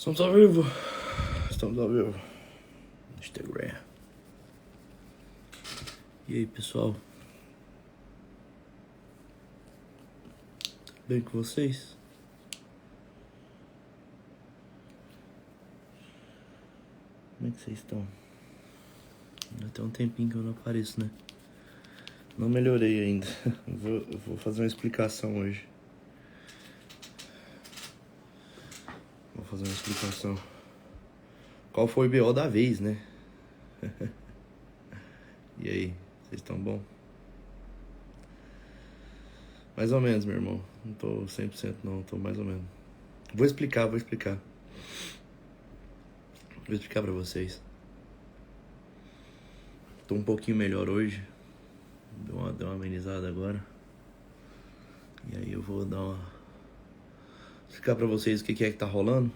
Estamos ao vivo. Estamos ao vivo. Instagram. E aí, pessoal? Tudo bem com vocês? Como é que vocês estão? Já tem um tempinho que eu não apareço, né? Não melhorei ainda. Vou fazer uma explicação hoje. Vou fazer uma explicação. Qual foi o BO da vez, né? E aí, vocês estão bom? Mais ou menos, meu irmão. Não tô 100% não, tô mais ou menos. Vou explicar. Vou explicar pra vocês. Tô um pouquinho melhor hoje. Deu uma amenizada agora. E aí eu vou explicar pra vocês o que é que tá rolando.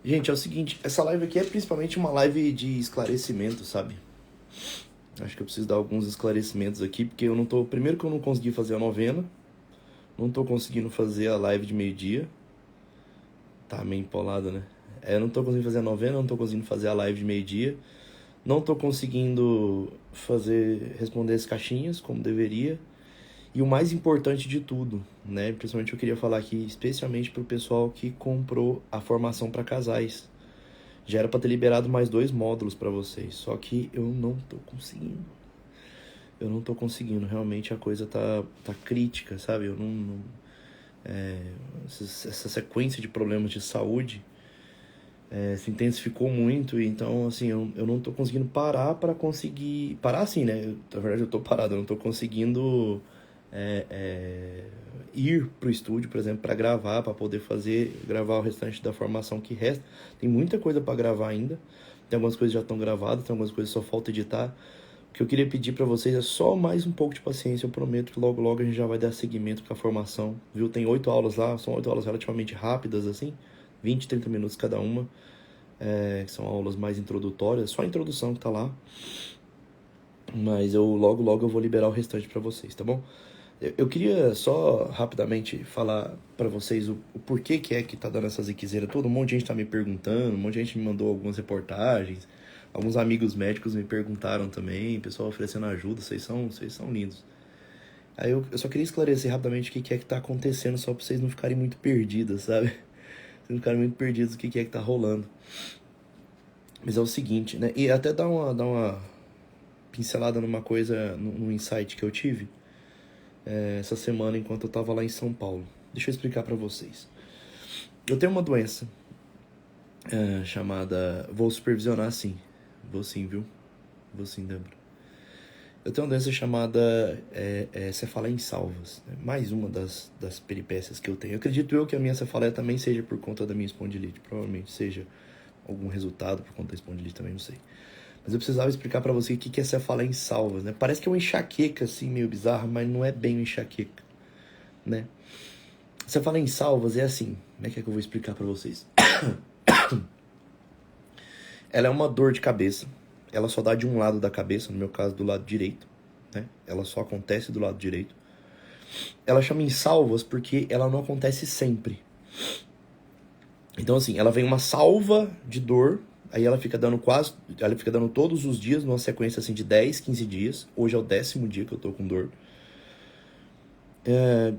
Gente, é o seguinte, essa live aqui é principalmente uma live de esclarecimento, sabe? Acho que eu preciso dar alguns esclarecimentos aqui, porque eu não tô... Primeiro que eu não consegui fazer a novena. Não tô conseguindo fazer a live de meio-dia. Tá meio empolada, né? Eu não tô conseguindo fazer a novena, não tô conseguindo fazer a live de meio-dia. Não tô conseguindo responder as caixinhas como deveria. E o mais importante de tudo, né? Principalmente eu queria falar aqui, especialmente pro pessoal que comprou a formação para casais. Já era para ter liberado mais 2 módulos para vocês, só que eu não tô conseguindo. Eu não tô conseguindo, realmente a coisa tá crítica, sabe? Eu não essa sequência de problemas de saúde se intensificou muito, então assim, eu não tô conseguindo parar para conseguir... Parar assim, né? Na verdade eu tô parado, eu não tô conseguindo ir pro estúdio, por exemplo, para gravar, para poder gravar o restante da formação que resta. Tem muita coisa para gravar ainda. Tem algumas coisas que já estão gravadas, tem algumas coisas que só falta editar. O que eu queria pedir para vocês é só mais um pouco de paciência. Eu prometo que logo logo a gente já vai dar seguimento com a formação, viu? Tem 8 aulas lá, são 8 aulas relativamente rápidas assim, 20, 30 minutos cada uma. São aulas mais introdutórias, só a introdução que tá lá. Mas logo logo eu vou liberar o restante para vocês, tá bom? Eu queria só rapidamente falar pra vocês o porquê que é que tá dando essa ziquezeira toda. Um monte de gente tá me perguntando, um monte de gente me mandou algumas reportagens. Alguns amigos médicos me perguntaram também, pessoal oferecendo ajuda, vocês são lindos. Aí eu só queria esclarecer rapidamente o que é que tá acontecendo, só pra vocês não ficarem muito perdidos, sabe? Vocês não ficarem muito perdidos do que é que tá rolando. Mas é o seguinte, né? E até dar uma pincelada numa coisa, num insight que eu tive essa semana enquanto eu tava lá em São Paulo. Deixa eu explicar pra vocês. Eu tenho uma doença chamada... Vou supervisionar sim. Vou sim, viu? Vou sim, Débora. Eu tenho uma doença chamada cefaleia em salvas. Né? Mais uma das peripécias que eu tenho. Eu acredito que a minha cefaleia também seja por conta da minha espondilite. Provavelmente seja algum resultado por conta da espondilite, também não sei. Mas eu precisava explicar pra você o que é cefaleia em salvas, né? Parece que é uma enxaqueca, assim, meio bizarra, mas não é bem uma enxaqueca, né? Cefaleia em salvas é assim, como é que eu vou explicar pra vocês? Ela é uma dor de cabeça, ela só dá de um lado da cabeça, no meu caso do lado direito, né? Ela só acontece do lado direito. Ela chama em salvas porque ela não acontece sempre. Então assim, ela vem uma salva de dor... Aí ela fica dando todos os dias, numa sequência assim de 10, 15 dias. Hoje é o 10º dia que eu tô com dor.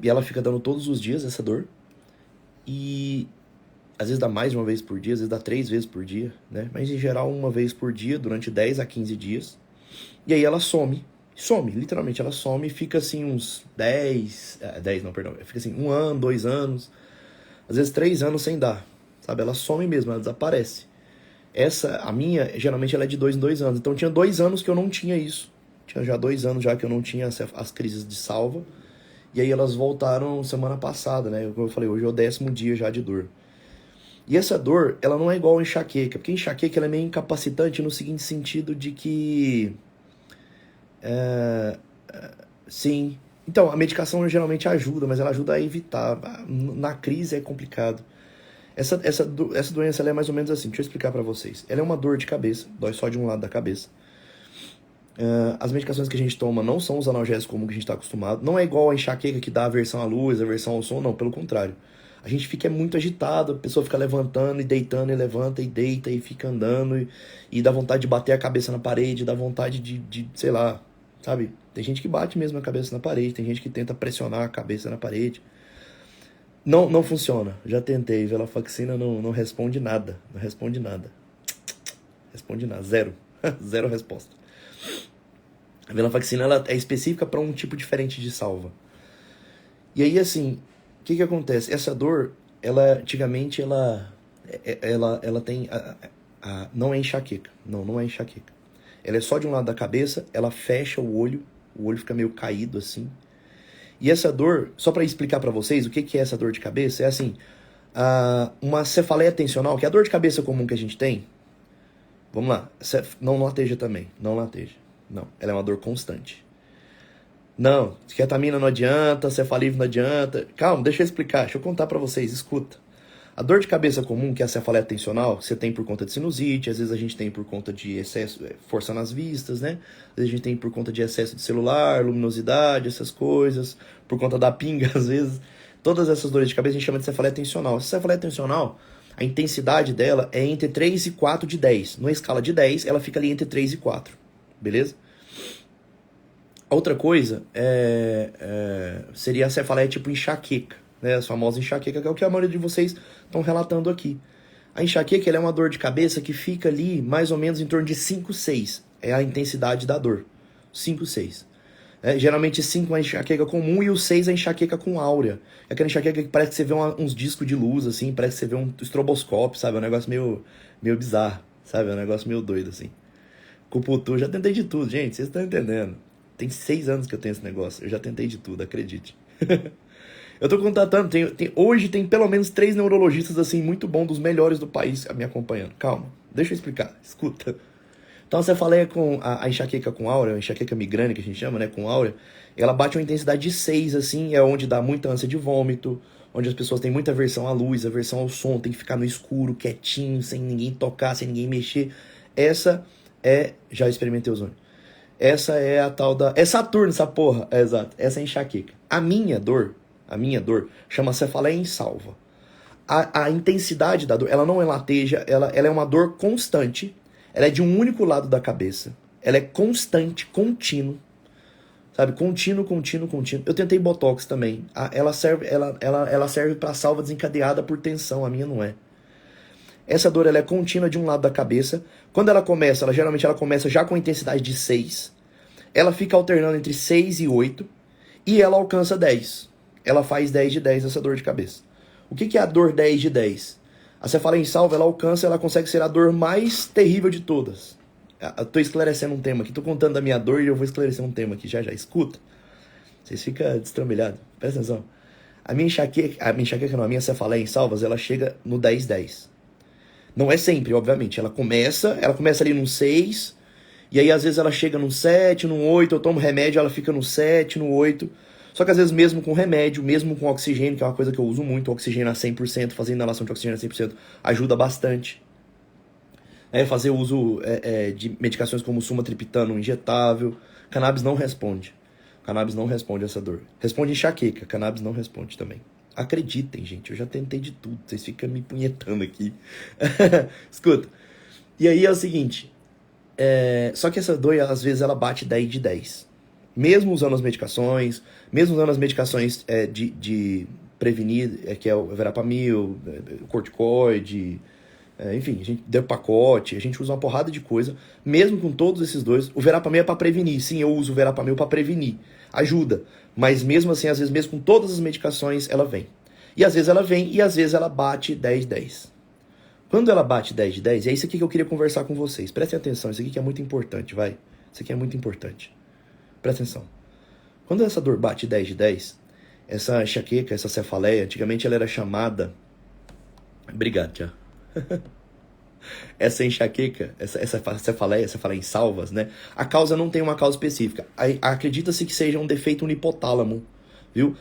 E ela fica dando todos os dias essa dor. E às vezes dá mais de uma vez por dia, às vezes dá 3 vezes por dia, né? Mas em geral uma vez por dia, durante 10 a 15 dias. E aí ela some, literalmente ela some e fica assim uns 10 não, perdão. Fica assim 1 ano, 2 anos, às vezes 3 anos sem dar, sabe? Ela some mesmo, ela desaparece. A minha, geralmente ela é de 2 em 2 anos. Então tinha 2 anos que eu não tinha isso. Tinha já 2 anos já que eu não tinha as crises de salva. E aí elas voltaram semana passada, né? Como eu falei, hoje é o 10º dia já de dor. E essa dor, ela não é igual a enxaqueca. Porque a enxaqueca ela é meio incapacitante no seguinte sentido de que... sim. Então, a medicação geralmente ajuda, mas ela ajuda a evitar. Na crise é complicado. Essa doença ela é mais ou menos assim, deixa eu explicar pra vocês. Ela é uma dor de cabeça, dói só de um lado da cabeça. As medicações que a gente toma não são os analgésicos como que a gente está acostumado. Não é igual a enxaqueca que dá aversão à luz, aversão ao som, não, pelo contrário. A gente fica muito agitado, a pessoa fica levantando e deitando e levanta e deita e fica andando e dá vontade de bater a cabeça na parede, dá vontade de, sei lá, sabe? Tem gente que bate mesmo a cabeça na parede, tem gente que tenta pressionar a cabeça na parede. Não funciona. Já tentei, venlafaxina não responde nada, não responde nada. Responde nada, zero. Zero resposta. A venlafaxina ela é específica para um tipo diferente de salva. E aí, assim, o que acontece? Essa dor, ela, antigamente, ela tem... não é enxaqueca. Não é enxaqueca. Ela é só de um lado da cabeça, ela fecha o olho fica meio caído, assim. E essa dor, só para explicar para vocês o que é essa dor de cabeça, é assim, uma cefaleia tensional, que é a dor de cabeça comum que a gente tem. Vamos lá, não lateja também, não lateja. Não, ela é uma dor constante. Não, ketamina não adianta, cefalívio não adianta. Calma, deixa eu explicar, deixa eu contar para vocês, escuta. A dor de cabeça comum, que é a cefaleia tensional, você tem por conta de sinusite, às vezes a gente tem por conta de excesso, força nas vistas, né? Às vezes a gente tem por conta de excesso de celular, luminosidade, essas coisas, por conta da pinga, às vezes. Todas essas dores de cabeça a gente chama de cefaleia tensional. Essa cefaleia tensional, a intensidade dela é entre 3 e 4 de 10. Numa escala de 10, ela fica ali entre 3 e 4, beleza? Outra coisa seria a cefaleia tipo enxaqueca, né? A famosa enxaqueca, que é o que a maioria de vocês estão relatando aqui. A enxaqueca ela é uma dor de cabeça que fica ali mais ou menos em torno de 5, 6. É a intensidade da dor. 5, 6. Geralmente 5 é a enxaqueca comum e o 6 é a enxaqueca com áurea. É aquela enxaqueca que parece que você vê uns discos de luz, assim, parece que você vê um estroboscópio, sabe? É um negócio meio bizarro, sabe? É um negócio meio doido, assim. Cuputu, já tentei de tudo, gente, vocês estão entendendo. Tem 6 anos que eu tenho esse negócio, eu já tentei de tudo, acredite. Eu tô contatando, hoje tem pelo menos 3 neurologistas, assim, muito bons, dos melhores do país, me acompanhando. Calma, deixa eu explicar, escuta. Então, a cefaleia com a enxaqueca com áurea, a enxaqueca migrânica, que a gente chama, né, com áurea, ela bate uma intensidade de 6, assim, é onde dá muita ânsia de vômito, onde as pessoas têm muita aversão à luz, aversão ao som, tem que ficar no escuro, quietinho, sem ninguém tocar, sem ninguém mexer. Essa é... Já experimentei ozônio. Essa é a tal da... É Saturno, essa porra. É, exato. Essa é a enxaqueca. A minha dor chama cefaleia insalva. A intensidade da dor, ela não é lateja, ela é uma dor constante. Ela é de um único lado da cabeça. Ela é constante, contínuo. Sabe? Contínuo. Eu tentei botox também. Ela serve para salva desencadeada por tensão. A minha não é. Essa dor ela é contínua de um lado da cabeça. Quando ela começa, geralmente ela começa já com intensidade de 6. Ela fica alternando entre 6 e 8. E ela alcança 10. Ela faz 10 de 10 essa dor de cabeça. O que é a dor 10 de 10? A cefaleia insalva, ela consegue ser a dor mais terrível de todas. Eu tô esclarecendo um tema aqui, tô contando da minha dor e eu vou esclarecer um tema aqui já. Escuta. Vocês ficam destrambelhados. Presta atenção. A minha cefaleia insalvas, ela chega no 10-10. Não é sempre, obviamente. Ela começa ali no 6, e aí às vezes ela chega no 7, no 8, eu tomo remédio, ela fica no 7, no 8. Só que às vezes mesmo com remédio, mesmo com oxigênio, que é uma coisa que eu uso muito, oxigênio a 100%, fazer inalação de oxigênio a 100%, ajuda bastante. Fazer uso de medicações como sumatriptano injetável. Cannabis não responde. Cannabis não responde essa dor. Responde enxaqueca, cannabis não responde também. Acreditem, gente, eu já tentei de tudo. Vocês ficam me punhetando aqui. Escuta. E aí é o seguinte. Só que essa dor, às vezes, ela bate 10 de 10. Mesmo usando as medicações, de prevenir, que é o verapamil, o corticoide, enfim, a gente deu pacote, a gente usa uma porrada de coisa. Mesmo com todos esses dois, o verapamil é para prevenir. Sim, eu uso o verapamil para prevenir. Ajuda. Mas mesmo assim, às vezes, mesmo com todas as medicações, ela vem. E às vezes ela vem e às vezes ela bate 10 de 10. Quando ela bate 10 de 10, é isso aqui que eu queria conversar com vocês. Prestem atenção, isso aqui que é muito importante, vai. Isso aqui é muito importante. Presta atenção. Quando essa dor bate 10 de 10, essa enxaqueca, essa cefaleia, antigamente ela era chamada... Obrigado, tia. Essa enxaqueca, essa cefaleia em salvas, né? A causa não tem uma causa específica. Acredita-se que seja um defeito no hipotálamo, viu?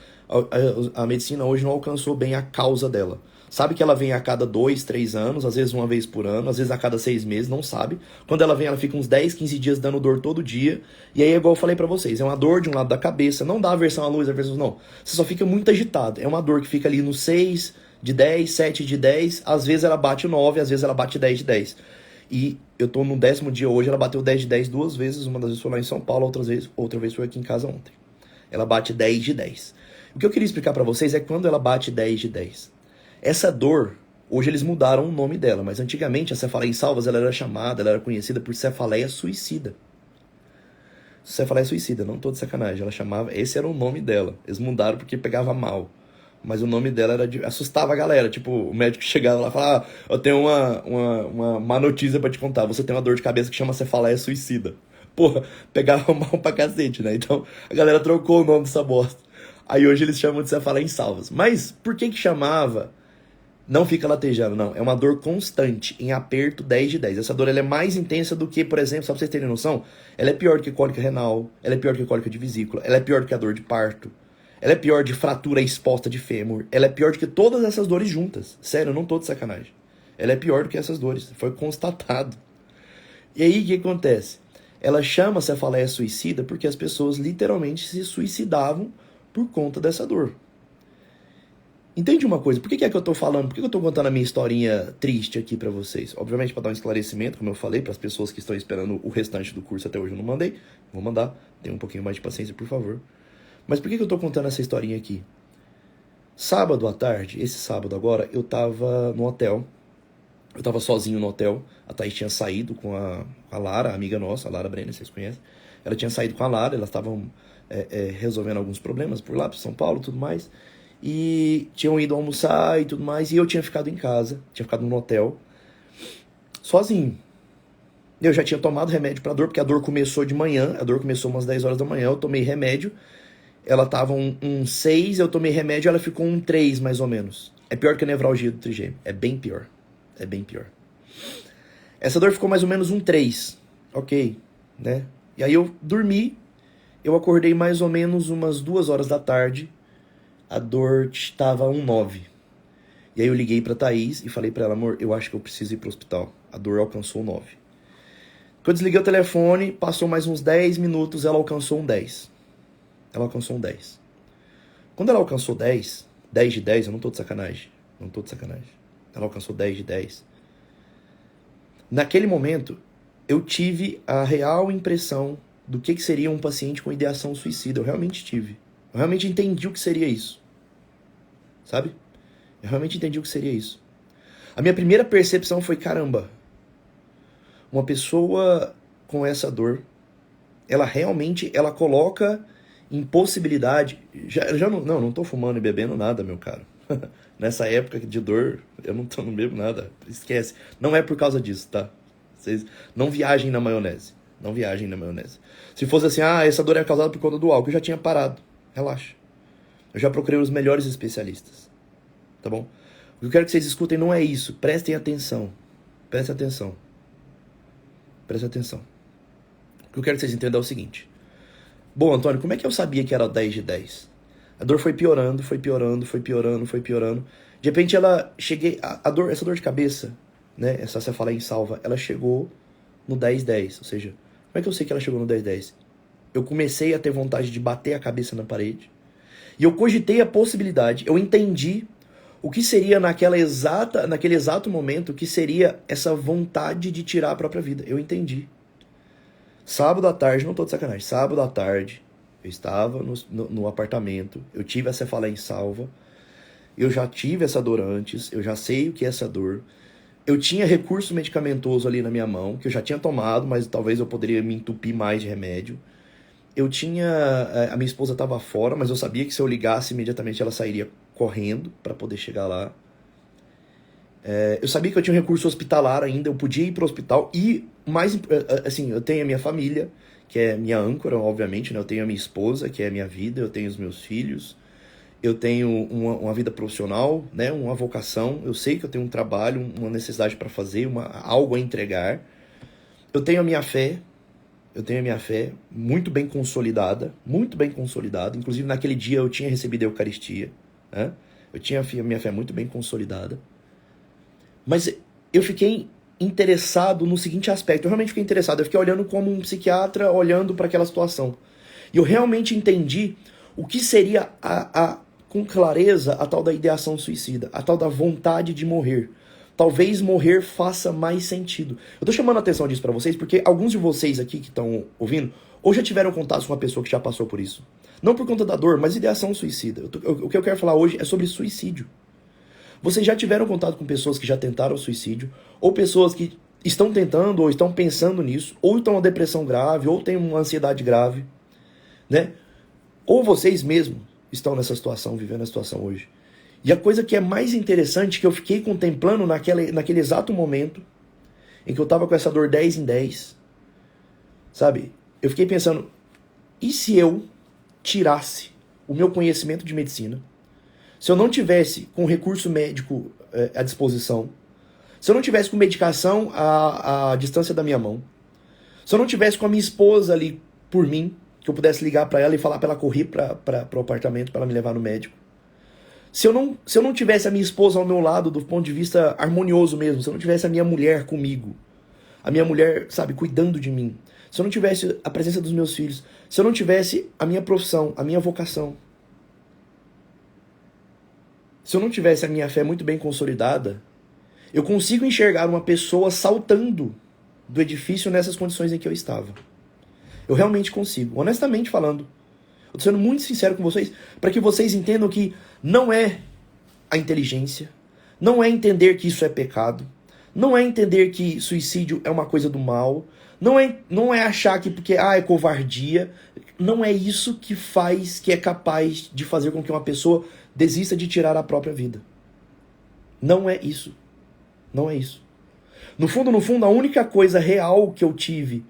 A medicina hoje não alcançou bem a causa dela. Sabe que ela vem a cada 2, 3 anos, às vezes uma vez por ano, às vezes a cada 6 meses, não sabe. Quando ela vem, ela fica uns 10, 15 dias dando dor todo dia. E aí, igual eu falei pra vocês, é uma dor de um lado da cabeça, não dá aversão à luz, aversão não. Você só fica muito agitado. É uma dor que fica ali no 6, de 10, 7 de 10, às vezes ela bate 9, às vezes ela bate 10 de 10. E eu tô no 10º dia hoje, ela bateu 10 de 10 duas vezes, uma das vezes foi lá em São Paulo, outra vez foi aqui em casa ontem. Ela bate 10 de 10. O que eu queria explicar pra vocês é quando ela bate 10 de 10. Essa dor, hoje eles mudaram o nome dela, mas antigamente a cefaleia em salvas ela era conhecida por cefaleia suicida. Cefaleia suicida, não tô de sacanagem, ela chamava, esse era o nome dela. Eles mudaram porque pegava mal. Mas o nome dela assustava a galera. Tipo, o médico chegava lá e falava: eu tenho uma má notícia pra te contar. Você tem uma dor de cabeça que chama cefaleia suicida. Porra, pegava mal pra cacete, né? Então a galera trocou o nome dessa bosta. Aí hoje eles chamam de cefaleia em salvas. Mas por que chamava? Não fica latejando, não. É uma dor constante, em aperto 10 de 10. Essa dor ela é mais intensa do que, por exemplo, só pra vocês terem noção, ela é pior do que cólica renal, ela é pior do que cólica de vesícula, ela é pior do que a dor de parto, ela é pior de fratura exposta de fêmur, ela é pior do que todas essas dores juntas. Sério, eu não tô de sacanagem. Ela é pior do que essas dores, foi constatado. E aí, o que acontece? Ela chama cefaleia suicida porque as pessoas literalmente se suicidavam por conta dessa dor. Entende uma coisa? Por que é que eu tô falando? Por que eu tô contando a minha historinha triste aqui pra vocês? Obviamente para dar um esclarecimento, como eu falei, para as pessoas que estão esperando o restante do curso até hoje eu não mandei. Vou mandar. Tenha um pouquinho mais de paciência, por favor. Mas por que eu tô contando essa historinha aqui? Sábado à tarde, esse sábado agora, eu tava no hotel. Eu tava sozinho no hotel. A Thaís tinha saído com a Lara, amiga nossa, a Lara Brenner, vocês conhecem. Ela tinha saído com a Lara, elas estavam resolvendo alguns problemas por lá, por São Paulo e tudo mais. E tinham ido almoçar e tudo mais. E eu tinha ficado em casa, tinha ficado no hotel, sozinho. Eu já tinha tomado remédio pra dor, porque a dor começou de manhã. A dor começou umas 10 horas da manhã, eu tomei remédio. Ela tava um 6, eu tomei remédio, ela ficou um 3, mais ou menos. É pior que a nevralgia do trigêmeo. É bem pior. É bem pior. Essa dor ficou mais ou menos um 3. Ok, né? E aí eu dormi. Eu acordei mais ou menos umas 2 horas da tarde. A dor estava um 9. E aí eu liguei pra Thaís e falei pra ela: amor, eu acho que eu preciso ir pro hospital. A dor alcançou um 9. Quando eu desliguei o telefone, passou mais uns 10 minutos, ela alcançou um 10. Ela alcançou um 10. Quando ela alcançou 10 de 10, eu não tô de sacanagem. Não tô de sacanagem. Ela alcançou 10 de 10. Naquele momento, eu tive a real impressão do que seria um paciente com ideação suicida. Eu realmente tive. Eu realmente entendi o que seria isso. Sabe? Eu realmente entendi o que seria isso. A minha primeira percepção foi: caramba, uma pessoa com essa dor, ela realmente, ela coloca em possibilidade... Já não tô fumando e bebendo nada, meu caro. Nessa época de dor, eu não bebo nada. Esquece. Não é por causa disso, tá? Vocês não viajem na maionese. Não viajem na maionese. Se fosse assim, essa dor é causada por conta do álcool, eu já tinha parado. Relaxa. Eu já procurei os melhores especialistas. Tá bom? O que eu quero que vocês escutem não é isso. Prestem atenção. Prestem atenção. Prestem atenção. O que eu quero que vocês entendam é o seguinte. Bom, Antônio, como é que eu sabia que era 10 de 10? A dor foi piorando, foi piorando, foi piorando, foi piorando. De repente essa dor de cabeça, né, essa cefaleia em salva, ela chegou no 10-10. Ou seja, como é que eu sei que ela chegou no 10-10? Eu comecei a ter vontade de bater a cabeça na parede. E eu cogitei a possibilidade, eu entendi o que seria naquele exato momento, o que seria essa vontade de tirar a própria vida. Eu entendi. Sábado à tarde, não tô de sacanagem, sábado à tarde, eu estava no apartamento, eu tive a cefaleia em salva, eu já tive essa dor antes, eu já sei o que é essa dor, eu tinha recurso medicamentoso ali na minha mão, que eu já tinha tomado, mas talvez eu poderia me entupir mais de remédio. Eu tinha... A minha esposa estava fora, mas eu sabia que se eu ligasse imediatamente ela sairia correndo para poder chegar lá. Eu sabia que eu tinha um recurso hospitalar ainda, eu podia ir para o hospital. E, mais assim, eu tenho a minha família, que é minha âncora, obviamente, né? Eu tenho a minha esposa, que é a minha vida, eu tenho os meus filhos, eu tenho uma vida profissional, né? Uma vocação, eu sei que eu tenho um trabalho, uma necessidade para fazer, algo a entregar. Eu tenho a minha fé. Eu tenho a minha fé muito bem consolidada, inclusive naquele dia eu tinha recebido a Eucaristia, né? Eu tinha a minha fé muito bem consolidada, mas eu fiquei interessado no seguinte aspecto, eu realmente fiquei interessado, eu fiquei olhando como um psiquiatra, olhando para aquela situação, e eu realmente entendi o que seria a com clareza a tal da ideação suicida, a tal da vontade de morrer. Talvez morrer faça mais sentido. Eu tô chamando a atenção disso pra vocês porque alguns de vocês aqui que estão ouvindo ou já tiveram contato com uma pessoa que já passou por isso. Não por conta da dor, mas ideação suicida. O que eu quero falar hoje é sobre suicídio. Vocês já tiveram contato com pessoas que já tentaram suicídio, ou pessoas que estão tentando, ou estão pensando nisso, ou estão com depressão grave, ou têm uma ansiedade grave, né? Ou vocês mesmos estão nessa situação, vivendo a situação hoje. E a coisa que é mais interessante, que eu fiquei contemplando naquele exato momento, em que eu estava com essa dor 10 em 10, sabe? Eu fiquei pensando, e se eu tirasse o meu conhecimento de medicina, se eu não tivesse com recurso médico à disposição, se eu não tivesse com medicação à distância da minha mão, se eu não tivesse com a minha esposa ali por mim, que eu pudesse ligar para ela e falar para ela correr para o apartamento, para ela me levar no médico, se eu não tivesse a minha esposa ao meu lado do ponto de vista harmonioso mesmo, se eu não tivesse a minha mulher comigo, a minha mulher, sabe, cuidando de mim, se eu não tivesse a presença dos meus filhos, se eu não tivesse a minha profissão, a minha vocação, se eu não tivesse a minha fé muito bem consolidada, eu consigo enxergar uma pessoa saltando do edifício nessas condições em que eu estava. Eu realmente consigo, honestamente falando. Eu tô sendo muito sincero com vocês, para que vocês entendam que não é a inteligência, não é entender que isso é pecado, não é entender que suicídio é uma coisa do mal, não é achar que porque é covardia, não é isso que é capaz de fazer com que uma pessoa desista de tirar a própria vida. Não é isso. Não é isso. No fundo, a única coisa real que eu tive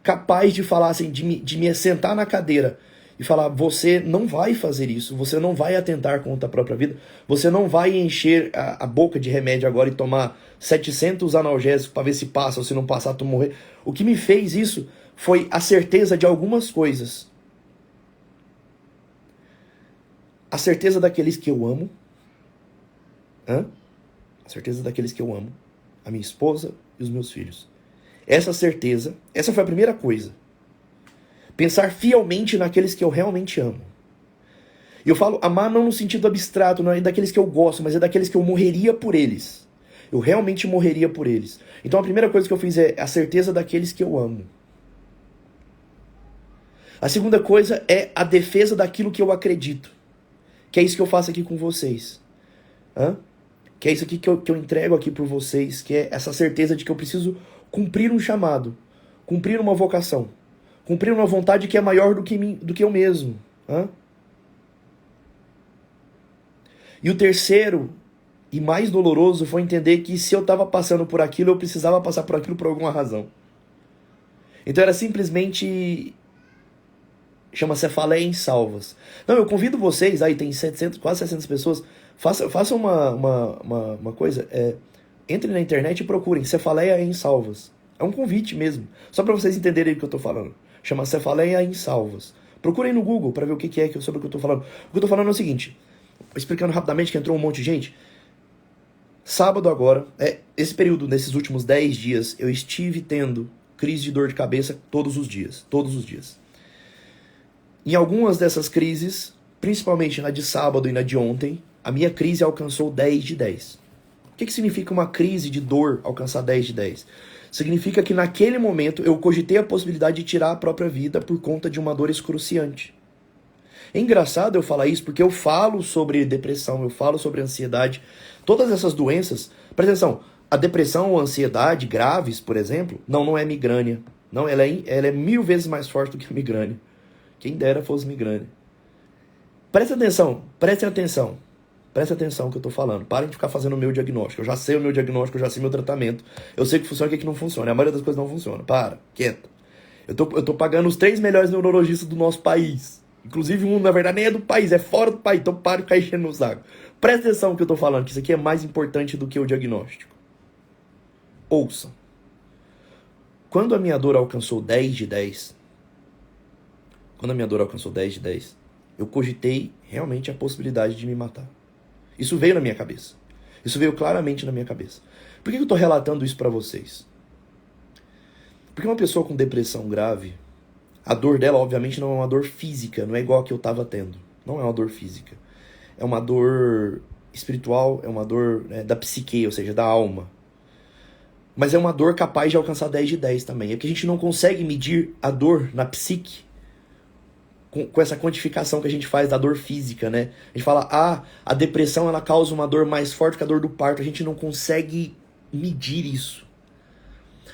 capaz de falar assim, de me sentar na cadeira e falar, você não vai fazer isso, você não vai atentar contra a própria vida, você não vai encher a boca de remédio agora e tomar 700 analgésicos para ver se passa, ou se não passar, tu morrer. O que me fez isso foi a certeza de algumas coisas. A certeza daqueles que eu amo. A certeza daqueles que eu amo. A minha esposa e os meus filhos. Essa certeza, essa foi a primeira coisa. Pensar fielmente naqueles que eu realmente amo. E eu falo amar não no sentido abstrato, não é daqueles que eu gosto, mas é daqueles que eu morreria por eles. Eu realmente morreria por eles. Então a primeira coisa que eu fiz é a certeza daqueles que eu amo. A segunda coisa é a defesa daquilo que eu acredito. Que é isso que eu faço aqui com vocês. Que é isso aqui que eu entrego aqui por vocês, que é essa certeza de que eu preciso cumprir um chamado, cumprir uma vocação, cumprir uma vontade que é maior do que eu mesmo. E o terceiro e mais doloroso foi entender que se eu estava passando por aquilo, eu precisava passar por aquilo por alguma razão. Então era simplesmente... chama Cefaleia em Salvas. Não, eu convido vocês, aí tem 700, quase 700 pessoas, façam uma coisa, entrem na internet e procurem Cefaleia em Salvas. É um convite mesmo, só para vocês entenderem o que eu tô falando. Chama Cefaleia em Salvas. Procurem no Google para ver o que é sobre o que eu tô falando. O que eu tô falando é o seguinte, explicando rapidamente que entrou um monte de gente. Sábado agora, esse período, nesses últimos 10 dias, eu estive tendo crise de dor de cabeça todos os dias. Em algumas dessas crises, principalmente na de sábado e na de ontem, a minha crise alcançou 10 de 10. O que significa uma crise de dor alcançar 10 de 10? Significa que naquele momento eu cogitei a possibilidade de tirar a própria vida por conta de uma dor excruciante. É engraçado eu falar isso porque eu falo sobre depressão, eu falo sobre ansiedade. Todas essas doenças, presta atenção, a depressão ou a ansiedade graves, por exemplo, não é migrânia. Não, ela é 1000 vezes mais forte do que a migrânia. Quem dera fosse migrânia. Prestem atenção no que eu tô falando. Parem de ficar fazendo o meu diagnóstico. Eu já sei o meu diagnóstico, eu já sei o meu tratamento. Eu sei o que funciona e o que não funciona. A maioria das coisas não funciona. Quieto. Eu tô pagando os 3 melhores neurologistas do nosso país. Inclusive um, na verdade, nem é do país, é fora do país. Então pare de ficar enchendo no saco. Presta atenção no que eu tô falando, que isso aqui é mais importante do que o diagnóstico. Ouçam. Quando a minha dor alcançou 10 de 10, eu cogitei realmente a possibilidade de me matar. Isso veio na minha cabeça. Isso veio claramente na minha cabeça. Por que eu estou relatando isso para vocês? Porque uma pessoa com depressão grave, a dor dela, obviamente, não é uma dor física, não é igual a que eu estava tendo. Não é uma dor física. é uma dor espiritual, é uma dor, né, da psique, ou seja, da alma. Mas é uma dor capaz de alcançar 10 de 10 também. É porque a gente não consegue medir a dor na psique com essa quantificação que a gente faz da dor física, né? A gente fala, a depressão ela causa uma dor mais forte que a dor do parto. A gente não consegue medir isso.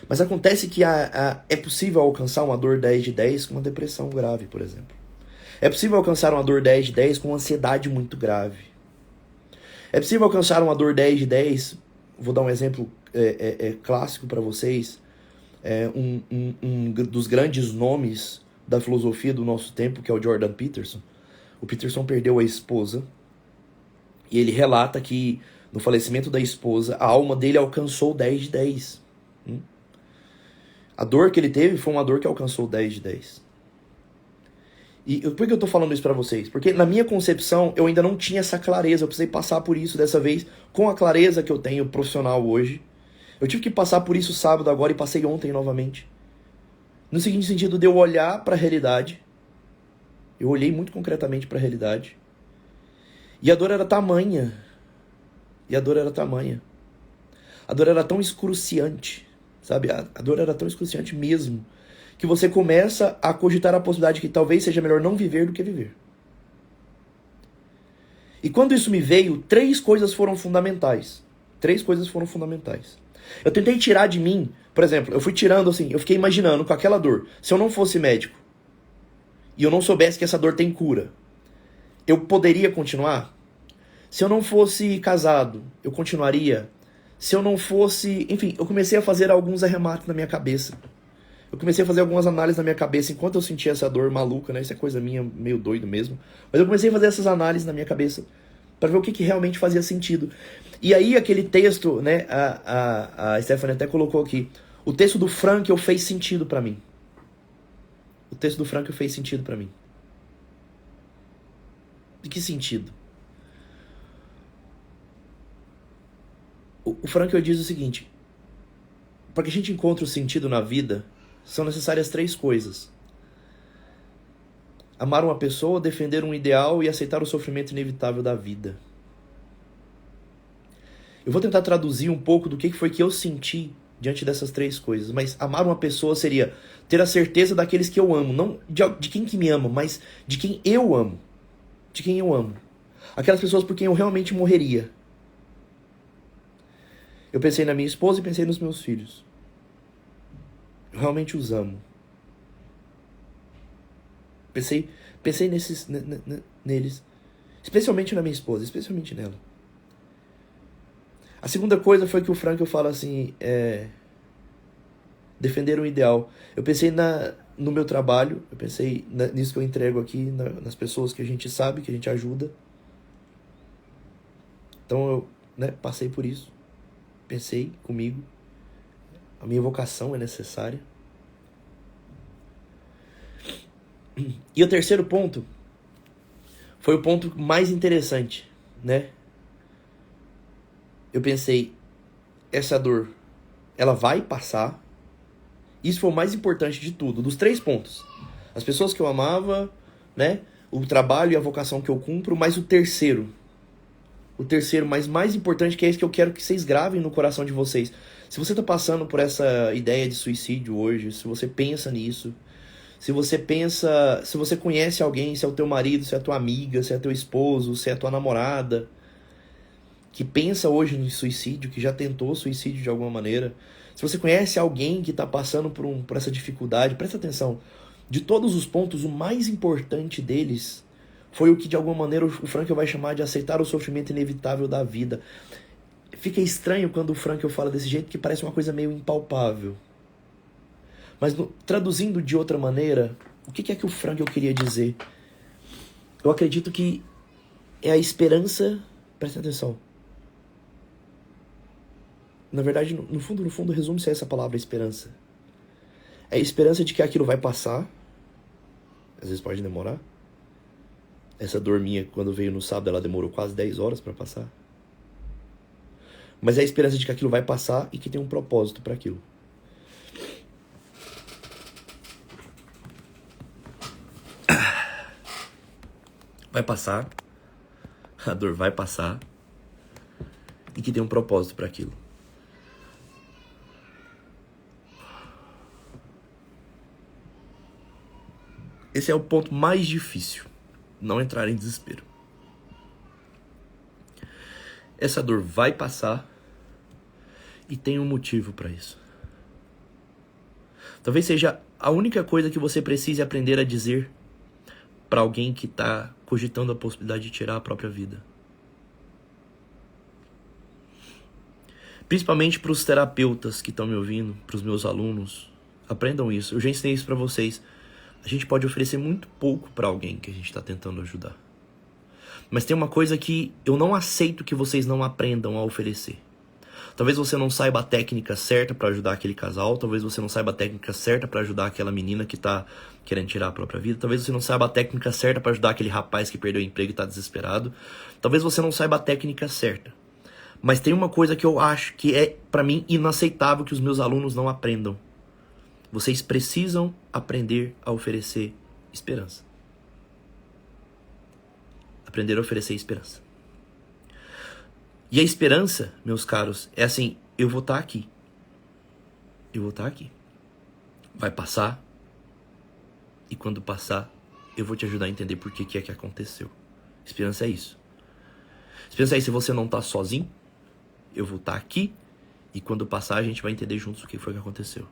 Mas acontece que é possível alcançar uma dor 10 de 10 com uma depressão grave, por exemplo. É possível alcançar uma dor 10 de 10 com uma ansiedade muito grave. É possível alcançar uma dor 10 de 10, vou dar um exemplo clássico para vocês, um dos grandes nomes da filosofia do nosso tempo, que é o Jordan Peterson. O Peterson perdeu a esposa e ele relata que no falecimento da esposa, a alma dele alcançou 10 de 10. A dor que ele teve foi uma dor que alcançou 10 de 10. E por que eu tô falando isso pra vocês? Porque na minha concepção, eu ainda não tinha essa clareza. Eu precisei passar por isso dessa vez, com a clareza que eu tenho profissional hoje. Eu tive que passar por isso sábado agora e passei ontem novamente. No seguinte sentido de eu olhar pra realidade. Eu olhei muito concretamente pra realidade. E a dor era tamanha. A dor era tão excruciante, sabe? A dor era tão excruciante mesmo, que você começa a cogitar a possibilidade de que talvez seja melhor não viver do que viver. E quando isso me veio, três coisas foram fundamentais. Eu tentei tirar de mim, por exemplo, eu fui tirando assim, eu fiquei imaginando com aquela dor. Se eu não fosse médico e eu não soubesse que essa dor tem cura, eu poderia continuar? Se eu não fosse casado, eu continuaria? Se eu não fosse... Enfim, eu comecei a fazer alguns arremates na minha cabeça. Eu comecei a fazer algumas análises na minha cabeça enquanto eu sentia essa dor maluca, né? Isso é coisa minha, meio doido mesmo. Mas eu comecei a fazer essas análises na minha cabeça para ver o que realmente fazia sentido. E aí aquele texto, né? A Stephanie até colocou aqui. O texto do Frankl fez sentido para mim. De que sentido? O Frankl diz o seguinte: para que a gente encontre o sentido na vida, são necessárias três coisas: amar uma pessoa, defender um ideal e aceitar o sofrimento inevitável da vida. Eu vou tentar traduzir um pouco do que foi que eu senti diante dessas três coisas. Mas amar uma pessoa seria ter a certeza daqueles que eu amo. Não de quem que me ama, mas de quem eu amo. Aquelas pessoas por quem eu realmente morreria. Eu pensei na minha esposa e pensei nos meus filhos. Eu realmente os amo. Pensei neles. Especialmente na minha esposa, especialmente nela. A segunda coisa foi que o Frankl fala assim, defender um ideal. Eu pensei no meu trabalho, eu pensei nisso que eu entrego aqui, nas pessoas que a gente sabe, que a gente ajuda. Então eu passei por isso. Pensei comigo. A minha vocação é necessária. E o terceiro ponto foi o ponto mais interessante, né? Eu pensei, essa dor, ela vai passar. Isso foi o mais importante de tudo, dos três pontos. As pessoas que eu amava, né? O trabalho e a vocação que eu cumpro, mas o terceiro, mas mais importante, que é esse que eu quero que vocês gravem no coração de vocês. Se você está passando por essa ideia de suicídio hoje, se você pensa nisso, se você conhece alguém, se é o teu marido, se é a tua amiga, se é teu esposo, se é a tua namorada, que pensa hoje no suicídio, que já tentou suicídio de alguma maneira, se você conhece alguém que está passando por essa dificuldade, presta atenção, de todos os pontos, o mais importante deles foi o que de alguma maneira o Frankl vai chamar de aceitar o sofrimento inevitável da vida. Fica estranho quando o Frankl fala desse jeito, que parece uma coisa meio impalpável. Mas traduzindo de outra maneira, o que é que o Frankl queria dizer? Eu acredito que é a esperança, presta atenção. Na verdade, no fundo, resume-se a essa palavra, esperança. É a esperança de que aquilo vai passar. Às vezes pode demorar. Essa dor minha, quando veio no sábado, ela demorou quase 10 horas para passar. Mas é a esperança de que aquilo vai passar e que tem um propósito para aquilo. Vai passar. A dor vai passar e que tem um propósito para aquilo. Esse é o ponto mais difícil. Não entrar em desespero. Essa dor vai passar e tem um motivo para isso. Talvez seja a única coisa que você precise aprender a dizer para alguém que está cogitando a possibilidade de tirar a própria vida. Principalmente para os terapeutas que estão me ouvindo, para os meus alunos. Aprendam isso. Eu já ensinei isso para vocês. A gente pode oferecer muito pouco para alguém que a gente está tentando ajudar. Mas tem uma coisa que eu não aceito que vocês não aprendam a oferecer. Talvez você não saiba a técnica certa para ajudar aquele casal. Talvez você não saiba a técnica certa para ajudar aquela menina que está querendo tirar a própria vida. Talvez você não saiba a técnica certa para ajudar aquele rapaz que perdeu o emprego e está desesperado. Talvez você não saiba a técnica certa. Mas tem uma coisa que eu acho que é, para mim, inaceitável que os meus alunos não aprendam. Vocês precisam aprender a oferecer esperança. Aprender a oferecer esperança. E a esperança, meus caros, é assim, eu vou estar aqui. Eu vou estar aqui. Vai passar. E quando passar, eu vou te ajudar a entender por que é que aconteceu. Esperança é isso. Esperança é isso, se você não está sozinho, eu vou estar aqui. E quando passar, a gente vai entender juntos o que foi que aconteceu.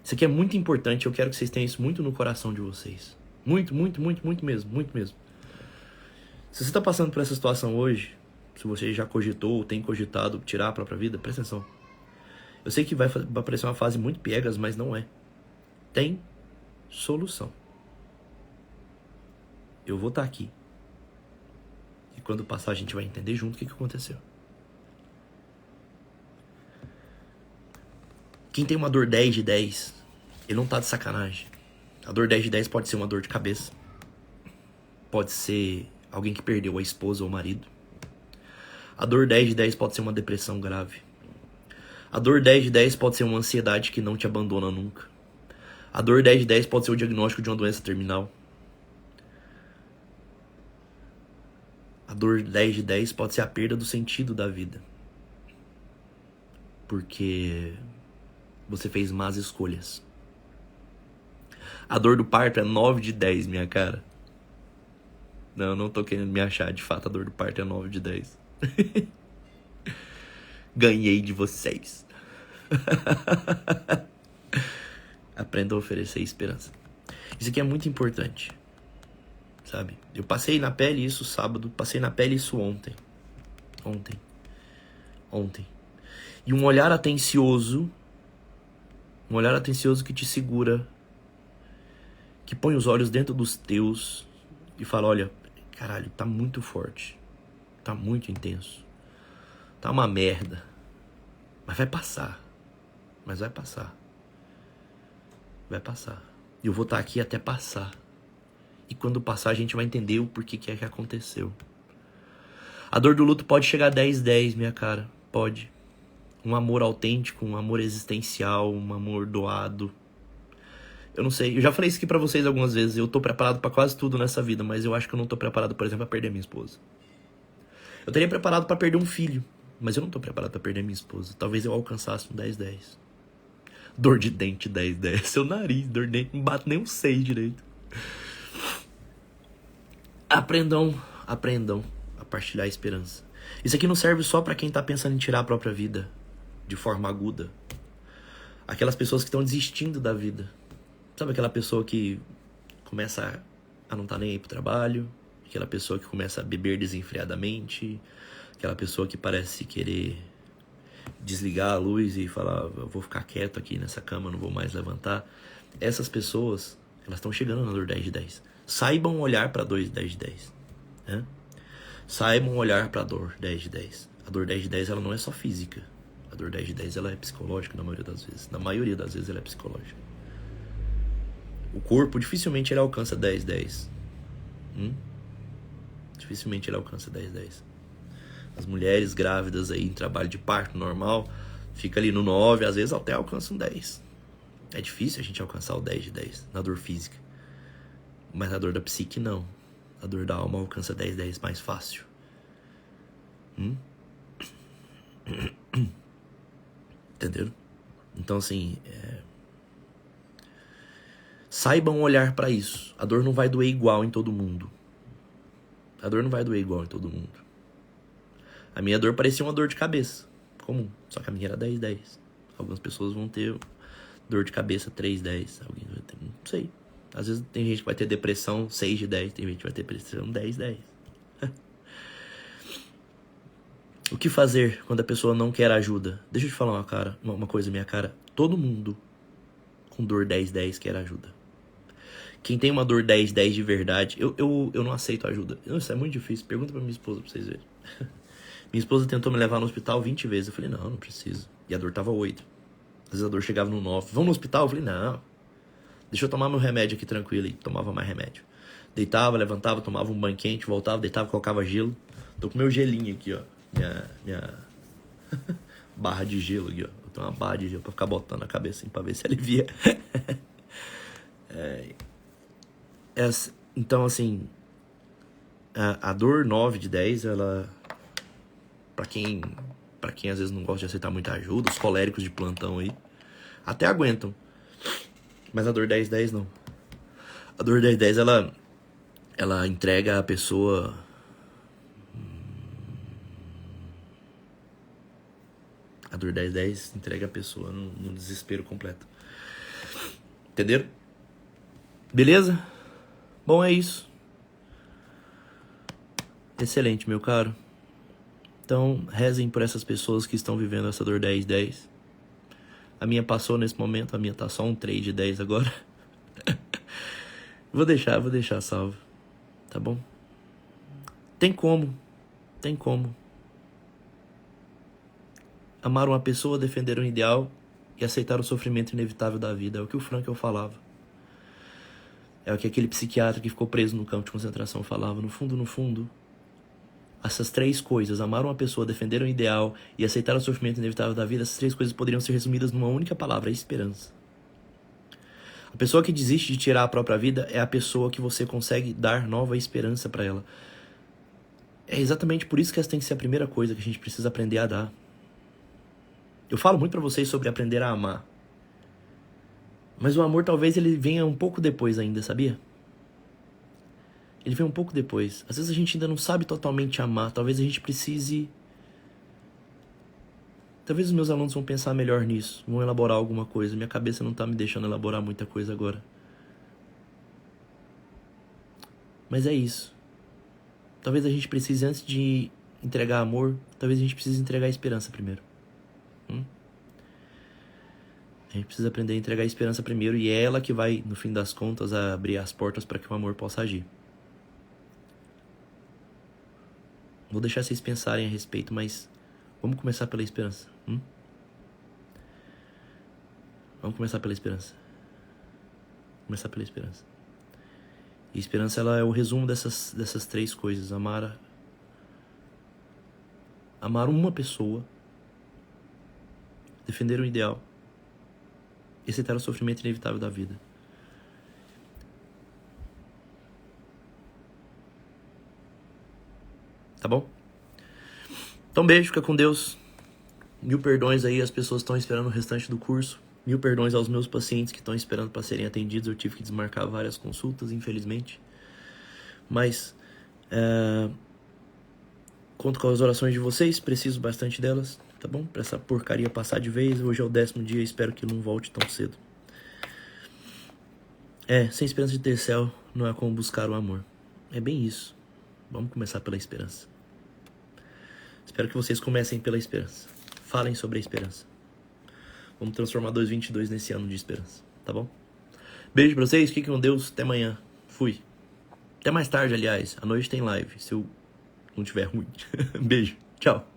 Isso aqui é muito importante, eu quero que vocês tenham isso muito no coração de vocês. Muito, muito, muito, muito mesmo, muito mesmo. Se você está passando por essa situação hoje, se você já cogitou ou tem cogitado tirar a própria vida, presta atenção. Eu sei que vai parecer uma fase muito piegas, mas não é. Tem solução. Eu vou estar aqui. E quando passar, a gente vai entender junto o que aconteceu. Quem tem uma dor 10 de 10, ele não tá de sacanagem. A dor 10 de 10 pode ser uma dor de cabeça. Pode ser alguém que perdeu a esposa ou o marido. A dor 10 de 10 pode ser uma depressão grave. A dor 10 de 10 pode ser uma ansiedade que não te abandona nunca. A dor 10 de 10 pode ser o diagnóstico de uma doença terminal. A dor 10 de 10 pode ser a perda do sentido da vida. Porque você fez más escolhas. A dor do parto é 9 de 10, minha cara. Não, não tô querendo me achar. De fato, a dor do parto é 9 de 10. Ganhei de vocês. Aprenda a oferecer esperança. Isso aqui é muito importante. Sabe? Eu passei na pele isso sábado. Passei na pele isso ontem. Ontem. E um olhar atencioso. Um olhar atencioso que te segura. Que põe os olhos dentro dos teus. E fala, olha, caralho, tá muito forte. Tá muito intenso. Tá uma merda. Mas vai passar. Vai passar. E eu vou estar aqui até passar. E quando passar, a gente vai entender o porquê que é que aconteceu. A dor do luto pode chegar a 10-10, minha cara. Pode. Um amor autêntico, um amor existencial, um amor doado. Eu não sei. Eu já falei isso aqui pra vocês algumas vezes. Eu tô preparado pra quase tudo nessa vida, mas eu acho que eu não tô preparado, por exemplo, pra perder minha esposa. Eu teria preparado pra perder um filho, mas eu não tô preparado pra perder minha esposa. Talvez eu alcançasse um 10-10. Dor de dente 10-10. Seu nariz, dor de dente, não bate nem um 6 direito. Aprendam a partilhar a esperança. Isso aqui não serve só pra quem tá pensando em tirar a própria vida de forma aguda. Aquelas pessoas que estão desistindo da vida. Sabe aquela pessoa que começa a não estar nem aí pro trabalho? Aquela pessoa que começa a beber desenfreadamente? Aquela pessoa que parece querer desligar a luz e falar, eu vou ficar quieto aqui nessa cama, não vou mais levantar. Essas pessoas, elas estão chegando na dor 10 de 10. Saibam olhar para a dor 10 de 10. Né? Saibam olhar para a dor 10 de 10. A dor 10 de 10 ela não é só física. A dor 10 de 10 ela é psicológica na maioria das vezes. Na maioria das vezes ela é psicológica. O corpo dificilmente ele alcança 10-10. Dificilmente ele alcança 10-10. As mulheres grávidas aí em trabalho de parto normal, fica ali no 9, às vezes até alcança um 10. É difícil a gente alcançar o 10 de 10 na dor física. Mas a dor da psique, não. A dor da alma alcança 10/10 mais fácil. Entenderam? Então, assim, saibam olhar pra isso. A dor não vai doer igual em todo mundo. A dor não vai doer igual em todo mundo. A minha dor parecia uma dor de cabeça comum, só que a minha era 10/10. Algumas pessoas vão ter dor de cabeça 3/10. Alguém vai ter, não sei. Às vezes tem gente que vai ter depressão 6/10, tem gente que vai ter depressão 10/10. O que fazer quando a pessoa não quer ajuda? Deixa eu te falar uma coisa, minha cara. Todo mundo com dor 10/10 quer ajuda. Quem tem uma dor 10/10 de verdade, eu não aceito ajuda. Isso é muito difícil. Pergunta pra minha esposa pra vocês verem. Minha esposa tentou me levar no hospital 20 vezes. Eu falei, não preciso. E a dor tava 8. Às vezes a dor chegava no 9. Vamos no hospital? Eu falei, não. Deixa eu tomar meu remédio aqui tranquilo. E tomava mais remédio. Deitava, levantava, tomava um banho quente, voltava, deitava, colocava gelo. Tô com meu gelinho aqui, ó. Minha barra de gelo aqui, ó. Eu tenho uma barra de gelo pra ficar botando na cabeça assim, pra ver se alivia. Então, assim, a dor 9/10, ela... Pra quem às vezes não gosta de aceitar muita ajuda, os coléricos de plantão aí, até aguentam. Mas a dor 10/10 não. A dor 10/10, ela entrega a pessoa... A dor 10/10 entrega a pessoa no desespero completo. Entenderam? Beleza? Bom, é isso. Excelente, meu caro. Então, rezem por essas pessoas que estão vivendo essa dor 10/10. A minha passou nesse momento, a minha tá só um 3/10 agora. Vou deixar salvo. Tá bom? Tem como. Amar uma pessoa, defender um ideal e aceitar o sofrimento inevitável da vida. É o que o Frankl falava. É o que aquele psiquiatra que ficou preso no campo de concentração falava. No fundo, essas 3 coisas, amar uma pessoa, defender um ideal e aceitar o sofrimento inevitável da vida, essas 3 coisas poderiam ser resumidas numa única palavra: esperança. A pessoa que desiste de tirar a própria vida é a pessoa que você consegue dar nova esperança para ela. É exatamente por isso que essa tem que ser a primeira coisa que a gente precisa aprender a dar. Eu falo muito pra vocês sobre aprender a amar. Mas o amor talvez ele venha um pouco depois ainda, sabia? Ele vem um pouco depois. Às vezes a gente ainda não sabe totalmente amar. Talvez a gente precise... Talvez os meus alunos vão pensar melhor nisso. Vão elaborar alguma coisa. Minha cabeça não tá me deixando elaborar muita coisa agora. Mas é isso. Talvez a gente precise, antes de entregar amor, talvez a gente precise entregar a esperança primeiro. A gente precisa aprender a entregar a esperança primeiro. E é ela que vai, no fim das contas, abrir as portas para que o amor possa agir. Vou deixar vocês pensarem a respeito, mas vamos começar pela esperança. Vamos começar pela esperança. Começar pela esperança. E a esperança, ela é o resumo dessas 3 coisas. Amar uma pessoa, defender um ideal e aceitar o sofrimento inevitável da vida. Tá bom? Então, beijo, fica com Deus. 1000 perdões aí, as pessoas estão esperando o restante do curso. 1000 perdões aos meus pacientes que estão esperando para serem atendidos. Eu tive que desmarcar várias consultas, infelizmente. Mas, conto com as orações de vocês, preciso bastante delas, tá bom? Pra essa porcaria passar de vez. Hoje é o 10º dia, espero que não volte tão cedo. Sem esperança de ter céu, não é como buscar o amor. É bem isso. Vamos começar pela esperança. Espero que vocês comecem pela esperança. Falem sobre a esperança. Vamos transformar 2022 nesse ano de esperança, tá bom? Beijo pra vocês, fiquem com Deus, até amanhã. Fui. Até mais tarde, aliás. À noite tem live, se eu não tiver ruim. Beijo, tchau.